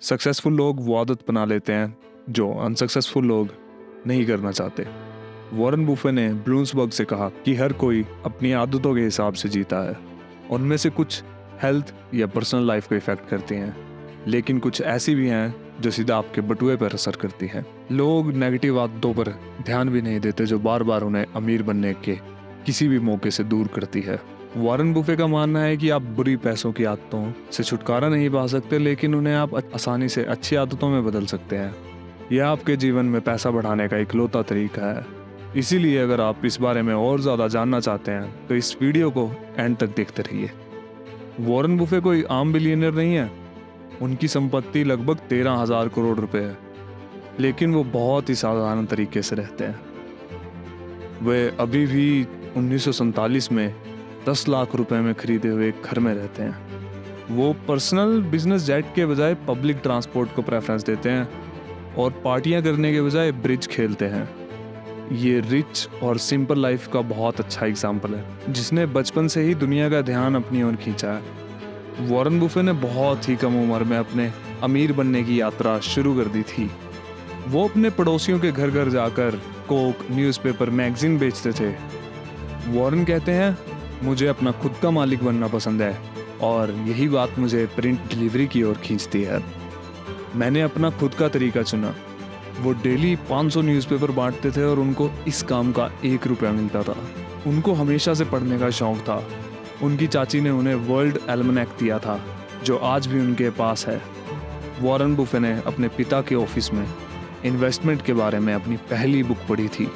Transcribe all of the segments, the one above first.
Successful लोग वो आदत बना लेते हैं जो अनसक्सेसफुल लोग नहीं करना चाहते। वॉरेन बुफे ने ब्लूम्सबर्ग से कहा कि हर कोई अपनी आदतों के हिसाब से जीता है। उनमें से कुछ हेल्थ या पर्सनल लाइफ को इफ़ेक्ट करती हैं, लेकिन कुछ ऐसी भी हैं जो सीधा आपके बटुए पर असर करती हैं। लोग नेगेटिव आदतों पर ध्यान भी नहीं देते जो बार बार उन्हें अमीर बनने के किसी भी मौके से दूर करती है। वॉरेन बुफे का मानना है कि आप बुरी पैसों की आदतों से छुटकारा नहीं पा सकते, लेकिन उन्हें आप आसानी से अच्छी आदतों में बदल सकते हैं। यह आपके जीवन में पैसा बढ़ाने का इकलौता तरीका है। इसीलिए अगर आप इस बारे में और ज़्यादा जानना चाहते हैं तो इस वीडियो को एंड तक देखते रहिए। वॉरेन बुफे कोई आम बिलियनर नहीं है। उनकी संपत्ति लगभग 13,000 करोड़ रुपए है, लेकिन वो बहुत ही साधारण तरीके से रहते हैं। वे अभी भी 1947 में 10 लाख रुपए में खरीदे हुए एक घर में रहते हैं। वो पर्सनल बिजनेस जेट के बजाय पब्लिक ट्रांसपोर्ट को प्रेफरेंस देते हैं और पार्टियां करने के बजाय ब्रिज खेलते हैं। ये रिच और सिंपल लाइफ का बहुत अच्छा एग्जाम्पल है, जिसने बचपन से ही दुनिया का ध्यान अपनी ओर खींचा है। वॉरेन बुफे ने बहुत ही कम उम्र में अपने अमीर बनने की यात्रा शुरू कर दी थी। वो अपने पड़ोसियों के घर घर जाकर कोक, न्यूज़पेपर, मैगजीन बेचते थे। वॉरेन कहते हैं, मुझे अपना खुद का मालिक बनना पसंद है और यही बात मुझे प्रिंट डिलीवरी की ओर खींचती है। मैंने अपना खुद का तरीका चुना। वो डेली 500 न्यूज़पेपर बांटते थे और उनको इस काम का 1 रुपया मिलता था। उनको हमेशा से पढ़ने का शौक था। उनकी चाची ने उन्हें वर्ल्ड एल्मनैक दिया था, जो आज भी उनके पास है। वॉरेन बुफे ने अपने पिता के ऑफिस में इन्वेस्टमेंट के बारे में अपनी पहली बुक पढ़ी थी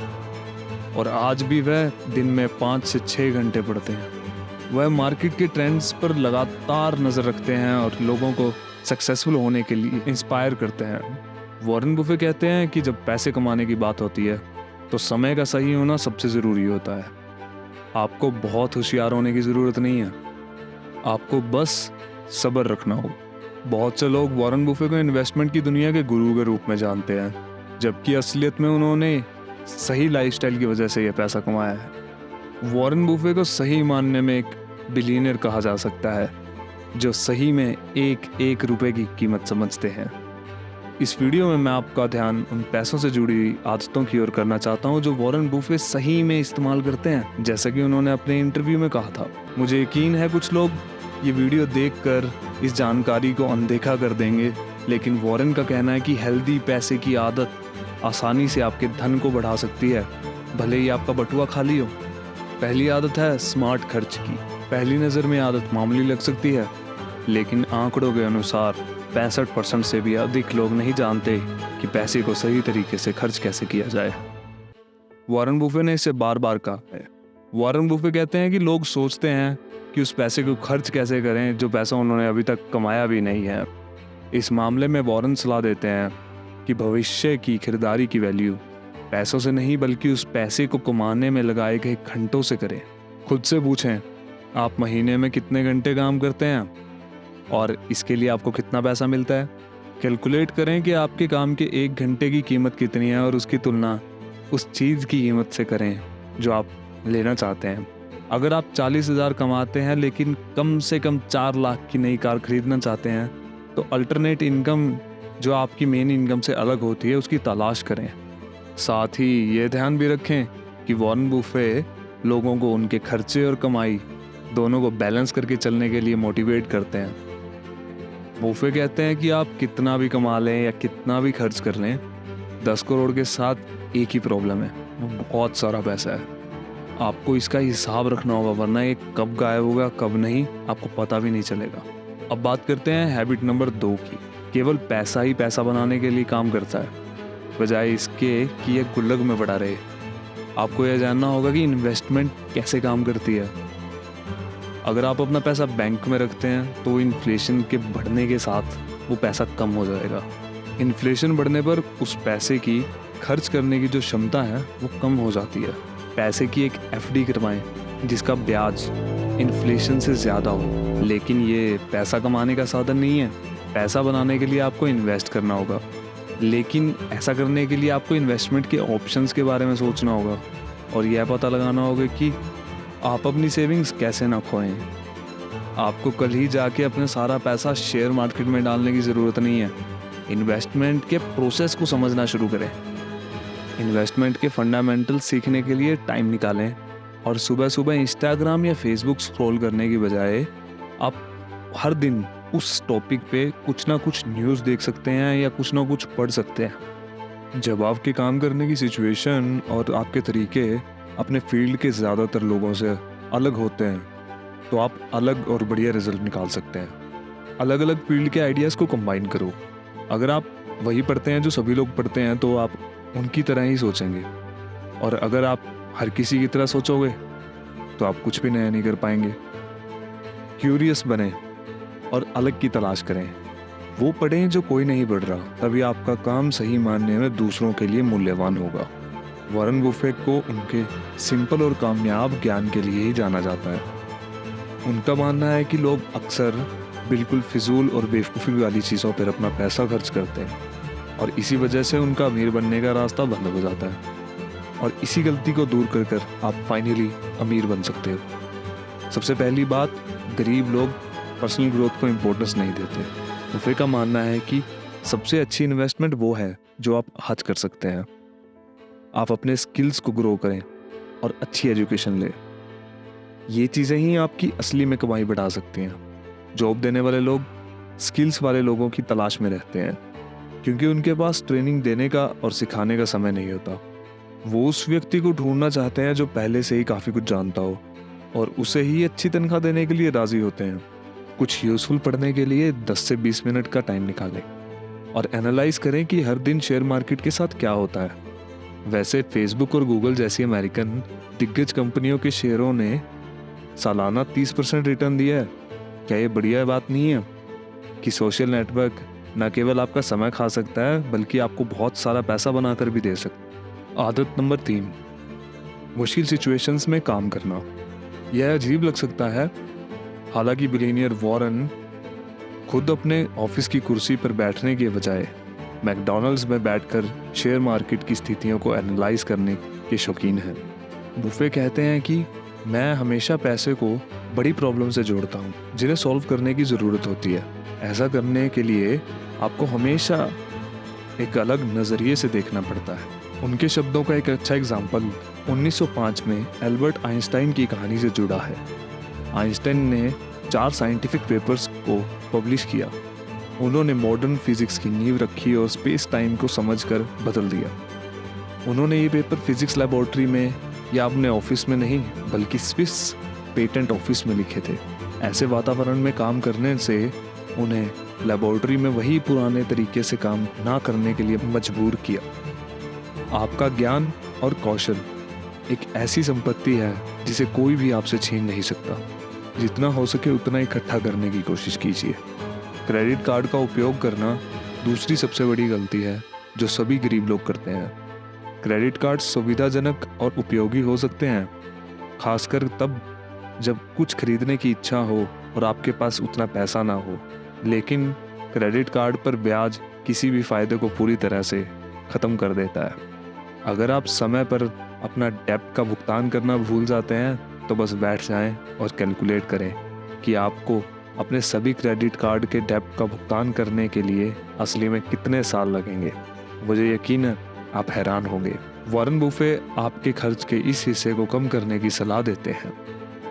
और आज भी वह दिन में 5 से 6 घंटे पढ़ते हैं। वह मार्केट के ट्रेंड्स पर लगातार नज़र रखते हैं और लोगों को सक्सेसफुल होने के लिए इंस्पायर करते हैं। वॉरेन बुफे कहते हैं कि जब पैसे कमाने की बात होती है तो समय का सही होना सबसे ज़रूरी होता है। आपको बहुत होशियार होने की ज़रूरत नहीं है, आपको बस सब्र रखना हो। बहुत से लोग वॉरेन बुफे को इन्वेस्टमेंट की दुनिया के गुरु के रूप में जानते हैं, जबकि असलियत में उन्होंने सही लाइफस्टाइल की वजह से यह पैसा कमाया है। वॉरेन बुफे को सही मानने में एक बिलियनर कहा जा सकता है, जो सही में एक एक रुपए की कीमत समझते हैं। इस वीडियो में मैं आपका ध्यान उन पैसों से जुड़ी आदतों की ओर करना चाहता हूं जो वॉरेन बुफे सही में इस्तेमाल करते हैं, जैसा कि उन्होंने अपने इंटरव्यू में कहा था। मुझे यकीन है कुछ लोग ये वीडियो देखकर इस जानकारी को अनदेखा कर देंगे, लेकिन वॉरेन का कहना है कि हेल्दी पैसे की आदत आसानी से आपके धन को बढ़ा सकती है, भले ही आपका बटुआ खाली हो। पहली आदत है स्मार्ट खर्च की। पहली नज़र में आदत मामूली लग सकती है, लेकिन आंकड़ों के अनुसार 65% से भी अधिक लोग नहीं जानते कि पैसे को सही तरीके से खर्च कैसे किया जाए। वॉरेन बुफे ने इसे बार बार कहा है। वॉरेन बुफे कहते हैं कि लोग सोचते हैं कि उस पैसे को खर्च कैसे करें जो पैसा उन्होंने अभी तक कमाया भी नहीं है। इस मामले में वॉरेन सलाह देते हैं कि भविष्य की खरीदारी की वैल्यू पैसों से नहीं बल्कि उस पैसे को कमाने में लगाए गए घंटों से करें। खुद से पूछें, आप महीने में कितने घंटे काम करते हैं और इसके लिए आपको कितना पैसा मिलता है। कैलकुलेट करें कि आपके काम के 1 घंटे की कीमत कितनी है और उसकी तुलना उस चीज़ की कीमत से करें जो आप लेना चाहते हैं। अगर आप 40,000 कमाते हैं लेकिन कम से कम 4 लाख की नई कार खरीदना चाहते हैं तो अल्टरनेट इनकम जो आपकी मेन इनकम से अलग होती है उसकी तलाश करें। साथ ही ये ध्यान भी रखें कि वॉरेन बुफे लोगों को उनके खर्चे और कमाई दोनों को बैलेंस करके चलने के लिए मोटिवेट करते हैं। बुफे कहते हैं कि आप कितना भी कमा लें या कितना भी खर्च कर लें, 10 करोड़ के साथ एक ही प्रॉब्लम है, वो बहुत सारा पैसा है। आपको इसका हिसाब रखना होगा, वरना ये कब गायब होगा कब नहीं आपको पता भी नहीं चलेगा। अब बात करते हैं हैबिट नंबर 2 की। केवल पैसा ही पैसा बनाने के लिए काम करता है, बजाय इसके कि यह गुल्लक में पड़ा रहे। आपको यह जानना होगा कि इन्वेस्टमेंट कैसे काम करती है। अगर आप अपना पैसा बैंक में रखते हैं तो इन्फ्लेशन के बढ़ने के साथ वो पैसा कम हो जाएगा। इन्फ्लेशन बढ़ने पर उस पैसे की खर्च करने की जो क्षमता है वो कम हो जाती है। पैसे की एक एफडी करवाएं जिसका ब्याज इन्फ्लेशन से ज़्यादा हो, लेकिन ये पैसा कमाने का साधन नहीं है। पैसा बनाने के लिए आपको इन्वेस्ट करना होगा, लेकिन ऐसा करने के लिए आपको इन्वेस्टमेंट के ऑप्शंस के बारे में सोचना होगा और यह पता लगाना होगा कि आप अपनी सेविंग्स कैसे ना खोएं। आपको कल ही जाके अपना सारा पैसा शेयर मार्केट में डालने की ज़रूरत नहीं है। इन्वेस्टमेंट के प्रोसेस को समझना शुरू करें। इन्वेस्टमेंट के फंडामेंटल सीखने के लिए टाइम निकालें और सुबह सुबह इंस्टाग्राम या फेसबुक स्क्रॉल करने की बजाय आप हर दिन उस टॉपिक पे कुछ ना कुछ न्यूज़ देख सकते हैं या कुछ ना कुछ पढ़ सकते हैं। जब आपके काम करने की सिचुएशन और आपके तरीके अपने फील्ड के ज़्यादातर लोगों से अलग होते हैं तो आप अलग और बढ़िया रिजल्ट निकाल सकते हैं। अलग अलग फील्ड के आइडियाज़ को कंबाइन करो। अगर आप वही पढ़ते हैं जो सभी लोग पढ़ते हैं तो आप उनकी तरह ही सोचेंगे, और अगर आप हर किसी की तरह सोचोगे तो आप कुछ भी नया नहीं कर पाएंगे। क्यूरियस बने और अलग की तलाश करें। वो पढ़ें जो कोई नहीं पढ़ रहा, तभी आपका काम सही मायने में दूसरों के लिए मूल्यवान होगा। वॉरेन बुफेट को उनके सिंपल और कामयाब ज्ञान के लिए ही जाना जाता है। उनका मानना है कि लोग अक्सर बिल्कुल फिजूल और बेवकूफ़ी वाली चीज़ों पर अपना पैसा खर्च करते हैं और इसी वजह से उनका अमीर बनने का रास्ता बंद हो जाता है, और इसी गलती को दूर कर कर आप फाइनली अमीर बन सकते हो। सबसे पहली बात, गरीब लोग पर्सनल ग्रोथ को इम्पोर्टेंस नहीं देते। बुफे का मानना है कि सबसे अच्छी इन्वेस्टमेंट वो है जो आप आज कर सकते हैं। आप अपने स्किल्स को ग्रो करें और अच्छी एजुकेशन लें। ये चीज़ें ही आपकी असली में कमाई बढ़ा सकती हैं। जॉब देने वाले लोग स्किल्स वाले लोगों की तलाश में रहते हैं क्योंकि उनके पास ट्रेनिंग देने का और सिखाने का समय नहीं होता। वो उस व्यक्ति को ढूंढना चाहते हैं जो पहले से ही काफ़ी कुछ जानता हो और उसे ही अच्छी तनख्वाह देने के लिए राज़ी होते हैं। कुछ यूज़फुल पढ़ने के लिए 10 से 20 मिनट का टाइम निकालें और एनालाइज करें कि हर दिन शेयर मार्केट के साथ क्या होता है। वैसे फेसबुक और गूगल जैसी अमेरिकन दिग्गज कंपनियों के शेयरों ने सालाना 30% रिटर्न दिया है। क्या ये बढ़िया बात नहीं है कि सोशल नेटवर्क न केवल आपका समय खा सकता है बल्कि आपको बहुत सारा पैसा बनाकर भी दे सकता है। आदत नंबर 3, मुश्किल सिचुएशंस में काम करना। यह अजीब लग सकता है, हालांकि बिलियनियर वॉरेन खुद अपने ऑफिस की कुर्सी पर बैठने के बजाय मैकडॉनल्ड्स में बैठकर शेयर मार्केट की स्थितियों को एनालाइज करने के शौकीन हैं। बुफे कहते हैं कि मैं हमेशा पैसे को बड़ी प्रॉब्लम से जोड़ता हूँ जिन्हें सॉल्व करने की ज़रूरत होती है। ऐसा करने के लिए आपको हमेशा एक अलग नज़रिए से देखना पड़ता है। उनके शब्दों का एक अच्छा एग्जाम्पल 1905 में एल्बर्ट आइंस्टाइन की कहानी से जुड़ा है। आइंस्टाइन ने 4 साइंटिफिक पेपर्स को पब्लिश किया। उन्होंने मॉडर्न फिजिक्स की नींव रखी और स्पेस टाइम को समझकर बदल दिया। उन्होंने ये पेपर फिजिक्स लेबोरेटरी में या अपने ऑफिस में नहीं बल्कि स्विस पेटेंट ऑफिस में लिखे थे। ऐसे वातावरण में काम करने से उन्हें लेबोरेटरी में वही पुराने तरीके से काम ना करने के लिए मजबूर किया। आपका ज्ञान और कौशल एक ऐसी संपत्ति है जिसे कोई भी आपसे छीन नहीं सकता। जितना हो सके उतना इकट्ठा करने की कोशिश कीजिए। क्रेडिट कार्ड का उपयोग करना दूसरी सबसे बड़ी गलती है जो सभी गरीब लोग करते हैं। क्रेडिट कार्ड सुविधाजनक और उपयोगी हो सकते हैं, खासकर तब जब कुछ खरीदने की इच्छा हो और आपके पास उतना पैसा ना हो, लेकिन क्रेडिट कार्ड पर ब्याज किसी भी फायदे को पूरी तरह से ख़त्म कर देता है। अगर आप समय पर अपना डेब्ट का भुगतान करना भूल जाते हैं तो बस बैठ जाएं और कैलकुलेट करें कि आपको अपने सभी क्रेडिट कार्ड के डेब्ट का भुगतान करने के लिए असली में कितने साल लगेंगे। मुझे यकीन है आप हैरान होंगे। वॉरेन बुफे आपके खर्च के इस हिस्से को कम करने की सलाह देते हैं।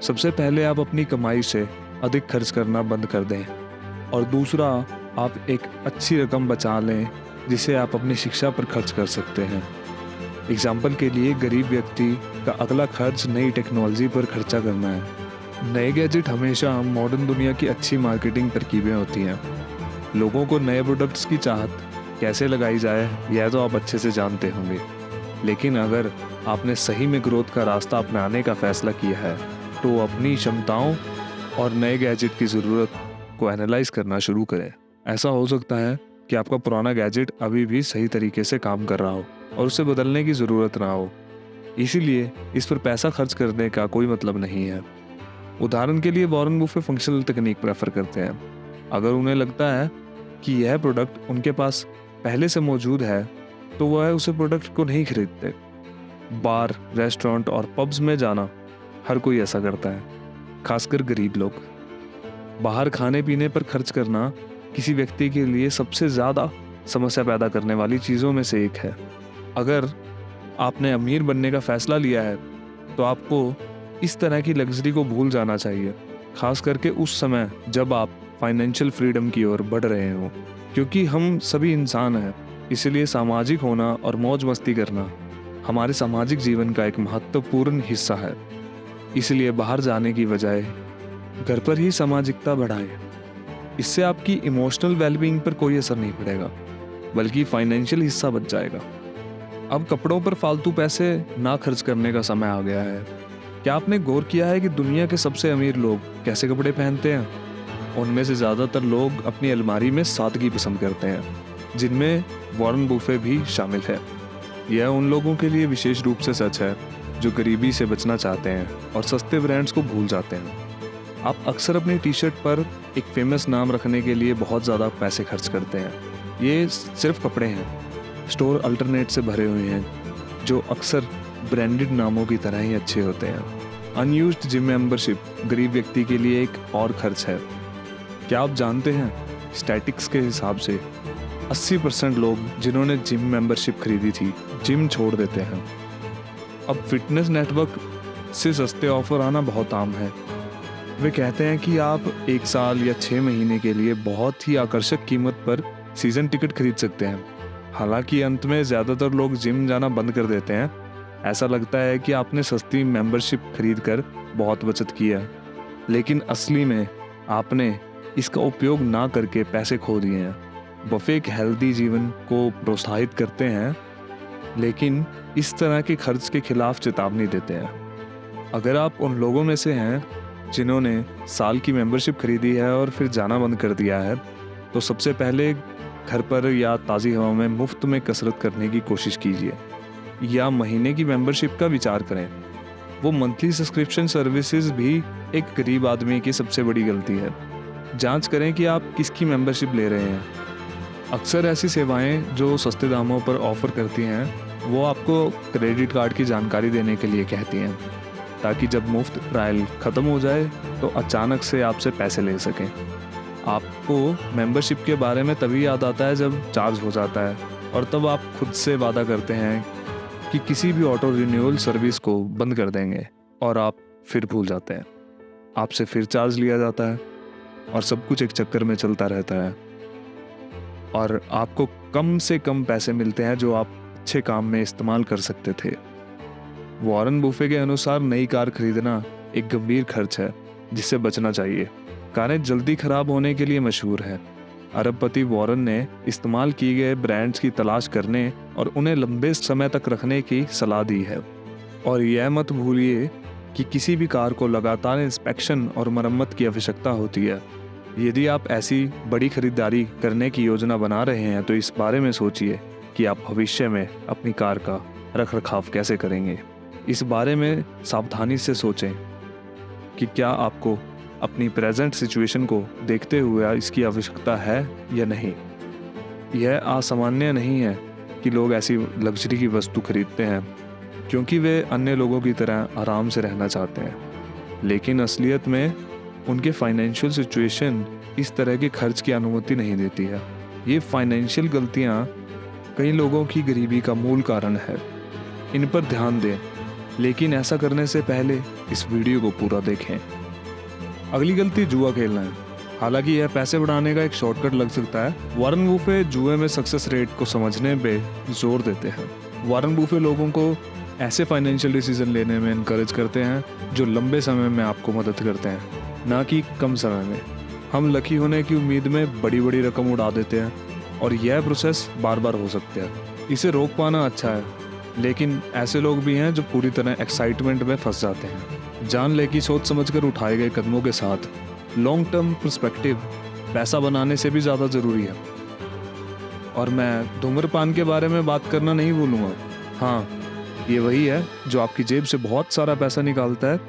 सबसे पहले आप अपनी कमाई से अधिक खर्च करना बंद कर दें, और दूसरा आप एक अच्छी रकम बचा लें जिसे आप अपनी शिक्षा पर खर्च कर सकते हैं। एग्जाम्पल के लिए गरीब व्यक्ति का अगला खर्च नई टेक्नोलॉजी पर खर्चा करना है। नए गैजेट हमेशा मॉडर्न दुनिया की अच्छी मार्केटिंग तरकीबें होती हैं। लोगों को नए प्रोडक्ट्स की चाहत कैसे लगाई जाए यह तो आप अच्छे से जानते होंगे, लेकिन अगर आपने सही में ग्रोथ का रास्ता अपनाने का फैसला किया है तो अपनी क्षमताओं और नए गैजेट की ज़रूरत को एनालाइज करना शुरू करें। ऐसा हो सकता है कि आपका पुराना गैजेट अभी भी सही तरीके से काम कर रहा हो और उसे बदलने की ज़रूरत ना हो, इसीलिए इस पर पैसा खर्च करने का कोई मतलब नहीं है। उदाहरण के लिए वॉरेन बुफे फंक्शनल तकनीक प्रेफर करते हैं। अगर उन्हें लगता है कि यह प्रोडक्ट उनके पास पहले से मौजूद है तो वह उस प्रोडक्ट को नहीं खरीदते। बार, रेस्टोरेंट और पब्स में जाना हर कोई ऐसा करता है, खासकर गरीब लोग। बाहर खाने पीने पर खर्च करना किसी व्यक्ति के लिए सबसे ज़्यादा समस्या पैदा करने वाली चीज़ों में से एक है। अगर आपने अमीर बनने का फैसला लिया है तो आपको इस तरह की लग्जरी को भूल जाना चाहिए, खास करके उस समय जब आप फाइनेंशियल फ्रीडम की ओर बढ़ रहे हों। क्योंकि हम सभी इंसान हैं, इसलिए सामाजिक होना और मौज मस्ती करना हमारे सामाजिक जीवन का एक महत्वपूर्ण हिस्सा है। इसलिए बाहर जाने की बजाय घर पर ही सामाजिकता बढ़ाएं। इससे आपकी इमोशनल वेलबींग पर कोई असर नहीं पड़ेगा, बल्कि फाइनेंशियल हिस्सा बच जाएगा। अब कपड़ों पर फालतू पैसे ना खर्च करने का समय आ गया है। क्या आपने गौर किया है कि दुनिया के सबसे अमीर लोग कैसे कपड़े पहनते हैं? उनमें से ज़्यादातर लोग अपनी अलमारी में सादगी पसंद करते हैं, जिनमें वॉरेन बुफे भी शामिल है। यह उन लोगों के लिए विशेष रूप से सच है जो गरीबी से बचना चाहते हैं और सस्ते ब्रांड्स को भूल जाते हैं। आप अक्सर अपनी टी शर्ट पर एक फेमस नाम रखने के लिए बहुत ज़्यादा पैसे खर्च करते हैं। ये सिर्फ कपड़े हैं, स्टोर अल्टरनेट से भरे हुए हैं जो अक्सर ब्रांडेड नामों की तरह ही अच्छे होते हैं। अनयूज्ड जिम मेंबरशिप गरीब व्यक्ति के लिए एक और खर्च है। क्या आप जानते हैं, स्टैटिक्स के हिसाब से 80% लोग जिन्होंने जिम मेंबरशिप खरीदी थी जिम छोड़ देते हैं। अब फिटनेस नेटवर्क से सस्ते ऑफर आना बहुत आम है। वे कहते हैं कि आप 1 साल या 6 महीने के लिए बहुत ही आकर्षक कीमत पर सीज़न टिकट खरीद सकते हैं। हालांकि अंत में ज़्यादातर लोग जिम जाना बंद कर देते हैं। ऐसा लगता है कि आपने सस्ती मेंबरशिप खरीदकर बहुत बचत की है, लेकिन असली में आपने इसका उपयोग ना करके पैसे खो दिए हैं। बफे एक हेल्दी जीवन को प्रोत्साहित करते हैं, लेकिन इस तरह के खर्च के खिलाफ चेतावनी देते हैं। अगर आप उन लोगों में से हैं जिन्होंने साल की मेंबरशिप खरीदी है और फिर जाना बंद कर दिया है, तो सबसे पहले घर पर या ताज़ी हवा में मुफ्त में कसरत करने की कोशिश कीजिए, या महीने की मेंबरशिप का विचार करें। वो मंथली सब्सक्रिप्शन सर्विसेज भी एक गरीब आदमी की सबसे बड़ी गलती है। जांच करें कि आप किसकी मेंबरशिप ले रहे हैं। अक्सर ऐसी सेवाएं जो सस्ते दामों पर ऑफ़र करती हैं, वो आपको क्रेडिट कार्ड की जानकारी देने के लिए कहती हैं, ताकि जब मुफ्त ट्रायल ख़त्म हो जाए तो अचानक से आपसे पैसे ले सकें। आपको मेंबरशिप के बारे में तभी याद आता है जब चार्ज हो जाता है, और तब आप खुद से वादा करते हैं कि किसी भी ऑटो रिन्यूअल सर्विस को बंद कर देंगे, और आप फिर भूल जाते हैं। आपसे फिर चार्ज लिया जाता है और सब कुछ एक चक्कर में चलता रहता है, और आपको कम से कम पैसे मिलते हैं जो आप अच्छे काम में इस्तेमाल कर सकते थे। वॉरेन बुफे के अनुसार नई कार खरीदना एक गंभीर खर्च है जिससे बचना चाहिए। कारें जल्दी खराब होने के लिए मशहूर है। अरबपति वॉरेन ने इस्तेमाल किए गए ब्रांड्स की तलाश करने और उन्हें लंबे समय तक रखने की सलाह दी है। और यह मत भूलिए कि किसी भी कार को लगातार इंस्पेक्शन और मरम्मत की आवश्यकता होती है। यदि आप ऐसी बड़ी खरीदारी करने की योजना बना रहे हैं तो इस बारे में सोचिए कि आप भविष्य में अपनी कार का रखरखाव कैसे करेंगे। इस बारे में सावधानी से सोचें कि क्या आपको अपनी प्रेजेंट सिचुएशन को देखते हुए इसकी आवश्यकता है या नहीं। यह असामान्य नहीं है कि लोग ऐसी लग्जरी की वस्तु खरीदते हैं क्योंकि वे अन्य लोगों की तरह आराम से रहना चाहते हैं, लेकिन असलियत में उनके फाइनेंशियल सिचुएशन इस तरह के खर्च की अनुमति नहीं देती है। ये फाइनेंशियल गलतियाँ कई लोगों की गरीबी का मूल कारण है। इन पर ध्यान दें, लेकिन ऐसा करने से पहले इस वीडियो को पूरा देखें। अगली गलती जुआ खेलना है। हालांकि यह पैसे बढ़ाने का एक शॉर्टकट लग सकता है, वॉरेन बुफे जुए में सक्सेस रेट को समझने पे जोर देते हैं। वॉरेन बुफे लोगों को ऐसे फाइनेंशियल डिसीजन लेने में इनकरेज करते हैं जो लंबे समय में आपको मदद करते हैं, ना कि कम समय में। हम लकी होने की उम्मीद में बड़ी बड़ी रकम उड़ा देते हैं, और यह प्रोसेस बार बार हो सकता है। इसे रोक पाना अच्छा है, लेकिन ऐसे लोग भी हैं जो पूरी तरह एक्साइटमेंट में फंस जाते हैं। जानलेवा की सोच समझकर उठाए गए कदमों के साथ लॉन्ग टर्म पर्सपेक्टिव पैसा बनाने से भी ज़्यादा ज़रूरी है। और मैं धूम्रपान के बारे में बात करना नहीं भूलूंगा। हाँ, ये वही है जो आपकी जेब से बहुत सारा पैसा निकालता है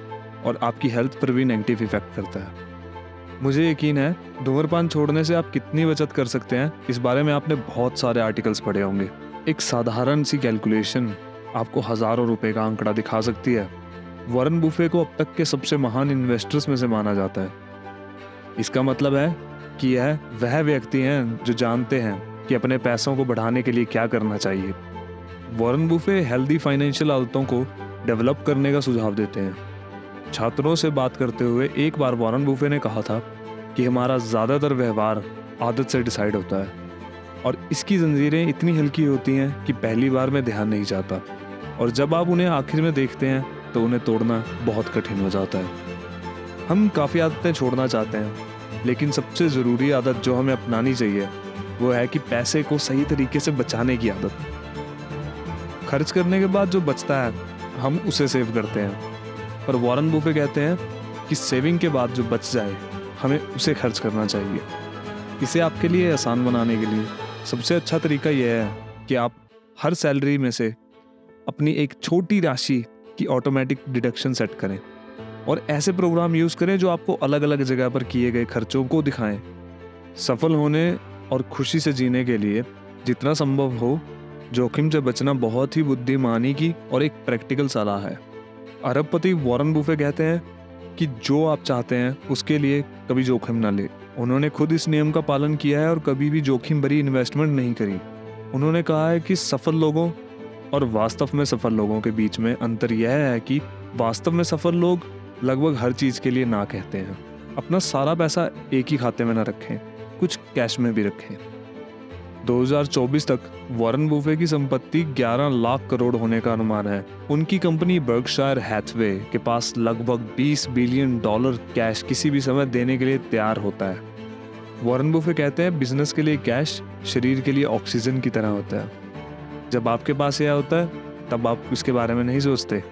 और आपकी हेल्थ पर भी नेगेटिव इफेक्ट करता है। मुझे यकीन है धूम्रपान छोड़ने से आप कितनी बचत कर सकते हैं, इस बारे में आपने बहुत सारे आर्टिकल्स पढ़े होंगे। एक साधारण सी कैलकुलेशन आपको हज़ारों रुपए का आंकड़ा दिखा सकती है। वॉरेन बुफे को अब तक के सबसे महान इन्वेस्टर्स में से माना जाता है। इसका मतलब है कि यह वह व्यक्ति हैं जो जानते हैं कि अपने पैसों को बढ़ाने के लिए क्या करना चाहिए। वॉरेन बुफे हेल्दी फाइनेंशियल आदतों को डेवलप करने का सुझाव देते हैं। छात्रों से बात करते हुए एक बार वॉरेन बुफे ने कहा था कि हमारा ज़्यादातर व्यवहार आदत से डिसाइड होता है और इसकी जंजीरें इतनी हल्की होती हैं कि पहली बार में ध्यान नहीं जाता, और जब आप उन्हें आखिर में देखते हैं तो उन्हें तोड़ना बहुत कठिन हो जाता है। हम काफ़ी आदतें छोड़ना चाहते हैं, लेकिन सबसे ज़रूरी आदत जो हमें अपनानी चाहिए वो है कि पैसे को सही तरीके से बचाने की आदत। खर्च करने के बाद जो बचता है हम उसे सेव करते हैं, पर वॉरेन बुफे कहते हैं कि सेविंग के बाद जो बच जाए हमें उसे खर्च करना चाहिए। इसे आपके लिए आसान बनाने के लिए सबसे अच्छा तरीका यह है कि आप हर सैलरी में से अपनी एक छोटी राशि की ऑटोमेटिक डिडक्शन सेट करें और ऐसे प्रोग्राम यूज़ करें जो आपको अलग अलग जगह पर किए गए खर्चों को दिखाएं। सफल होने और खुशी से जीने के लिए जितना संभव हो जोखिम से बचना बहुत ही बुद्धिमानी की और एक प्रैक्टिकल सलाह है। अरबपति वॉरेन बुफे कहते हैं कि जो आप चाहते हैं उसके लिए कभी जोखिम ना ले। उन्होंने खुद इस नियम का पालन किया है और कभी भी जोखिम भरी इन्वेस्टमेंट नहीं करी। उन्होंने कहा है कि सफल लोगों और वास्तव में सफल लोगों के बीच में अंतर यह है कि वास्तव में सफल लोग लगभग हर चीज़ के लिए ना कहते हैं। अपना सारा पैसा एक ही खाते में ना रखें, कुछ कैश में भी रखें। 2024 तक वॉरेन बुफे की संपत्ति 11 लाख करोड़ होने का अनुमान है। उनकी कंपनी बर्कशायर हैथवे के पास लगभग $20 बिलियन कैश किसी भी समय देने के लिए तैयार होता है। वॉरेन बुफे कहते हैं बिजनेस के लिए कैश शरीर के लिए ऑक्सीजन की तरह होता है। जब आपके पास यह होता है तब आप इसके बारे में नहीं सोचते,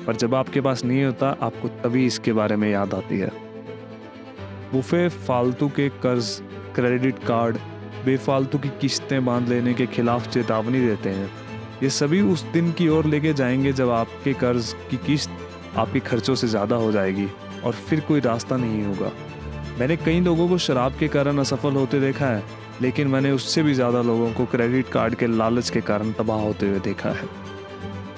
पर जब आपके पास नहीं होता आपको तभी इसके बारे में याद आती है। बुफे फालतू के कर्ज, क्रेडिट कार्ड, बेफालतू की किस्तें बांध लेने के खिलाफ चेतावनी देते हैं। ये सभी उस दिन की ओर लेके जाएंगे जब आपके कर्ज की किस्त आपके खर्चों से ज़्यादा हो जाएगी और फिर कोई रास्ता नहीं होगा। मैंने कई लोगों को शराब के कारण असफल होते देखा है, लेकिन मैंने उससे भी ज़्यादा लोगों को क्रेडिट कार्ड के लालच के कारण तबाह होते हुए देखा है।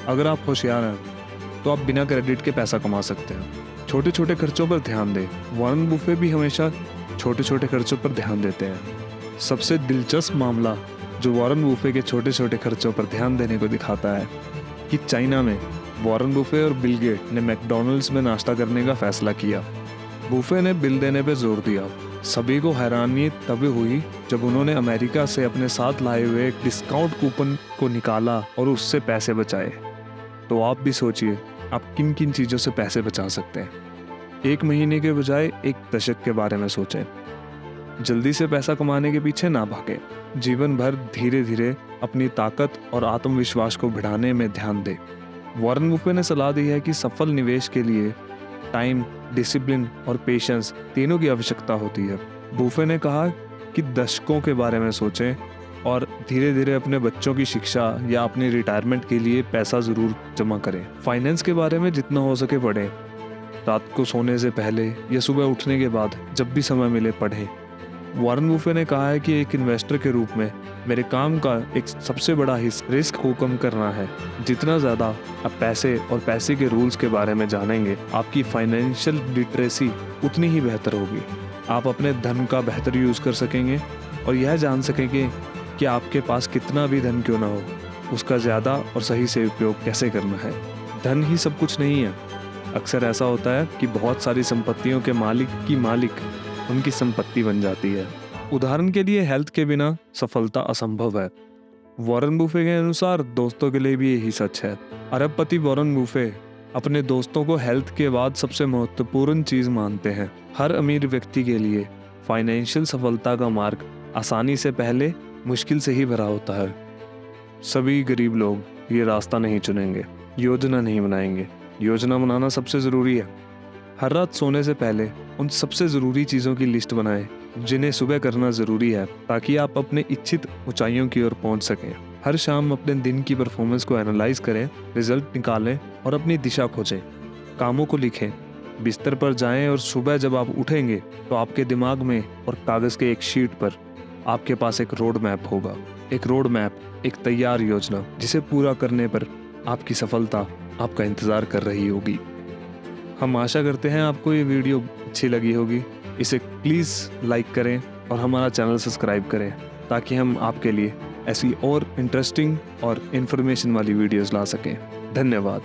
अगर आप होशियार हैं तो आप बिना क्रेडिट के पैसा कमा सकते हैं। छोटे छोटे खर्चों पर ध्यान दें। वॉरेन बुफे भी हमेशा छोटे छोटे खर्चों पर ध्यान देते हैं। सबसे दिलचस्प मामला जो वॉरेन बुफे के छोटे छोटे खर्चों पर ध्यान देने को दिखाता है कि चाइना में वॉरेन बुफे और बिल गेट ने मैकडॉनल्ड्स में नाश्ता करने का फैसला किया। बुफे ने बिल देने पर जोर दिया। सभी को हैरानी तभी हुई जब उन्होंने अमेरिका से अपने साथ लाए हुए एक डिस्काउंट कूपन को निकाला और उससे पैसे बचाए। तो आप भी सोचिए आप किन किन चीज़ों से पैसे बचा सकते हैं। 1 महीने के बजाय 1 दशक के बारे में सोचें। जल्दी से पैसा कमाने के पीछे ना भागें। जीवन भर धीरे धीरे अपनी ताकत और आत्मविश्वास को बढ़ाने में ध्यान दें। वॉरेन बुफे ने सलाह दी है कि सफल निवेश के लिए टाइम, डिसिप्लिन और पेशेंस तीनों की आवश्यकता होती है। बुफे ने कहा कि दशकों के बारे में सोचें और धीरे धीरे अपने बच्चों की शिक्षा या अपनी रिटायरमेंट के लिए पैसा ज़रूर जमा करें। फाइनेंस के बारे में जितना हो सके पढ़ें। रात को सोने से पहले या सुबह उठने के बाद जब भी समय मिले पढ़ें। वॉरेन बुफे ने कहा है कि एक इन्वेस्टर के रूप में मेरे काम का एक सबसे बड़ा हिस्सा रिस्क को कम करना है। जितना ज़्यादा आप पैसे और पैसे के रूल्स के बारे में जानेंगे आपकी फाइनेंशियल लिटरेसी उतनी ही बेहतर होगी। आप अपने धन का बेहतर यूज़ कर सकेंगे और यह जान सकेंगे कि आपके पास कितना भी धन क्यों ना हो उसका ज़्यादा और सही से उपयोग कैसे करना है। धन ही सब कुछ नहीं है। अक्सर ऐसा होता है कि बहुत सारी संपत्तियों के मालिक उनकी संपत्ति बन जाती है। उदाहरण के लिए हेल्थ के बिना सफलता असंभव है। वॉरेन बुफे के अनुसार दोस्तों के लिए भी यही सच है। अरबपति वॉरेन बुफे अपने दोस्तों को हेल्थ के बाद सबसे महत्वपूर्ण चीज़ मानते हैं। हर अमीर व्यक्ति के लिए फाइनेंशियल सफलता का मार्ग आसानी से पहले मुश्किल से ही भरा होता है। सभी गरीब लोग ये रास्ता नहीं चुनेंगे, योजना नहीं बनाएंगे। योजना बनाना सबसे ज़रूरी है। हर रात सोने से पहले उन सबसे ज़रूरी चीज़ों की लिस्ट बनाएं जिन्हें सुबह करना ज़रूरी है ताकि आप अपने इच्छित ऊंचाइयों की ओर पहुंच सकें। हर शाम अपने दिन की परफॉर्मेंस को एनालाइज करें, रिजल्ट निकालें और अपनी दिशा खोजें। कामों को लिखें, बिस्तर पर जाएं और सुबह जब आप उठेंगे तो आपके दिमाग में और कागज़ के एक शीट पर आपके पास एक रोड मैप होगा। एक रोड मैप, एक तैयार योजना जिसे पूरा करने पर आपकी सफलता आपका इंतज़ार कर रही होगी। हम आशा करते हैं आपको ये वीडियो अच्छी लगी होगी। इसे प्लीज़ लाइक करें और हमारा चैनल सब्सक्राइब करें ताकि हम आपके लिए ऐसी और इंटरेस्टिंग और इन्फॉर्मेशन वाली वीडियोस ला सकें। धन्यवाद।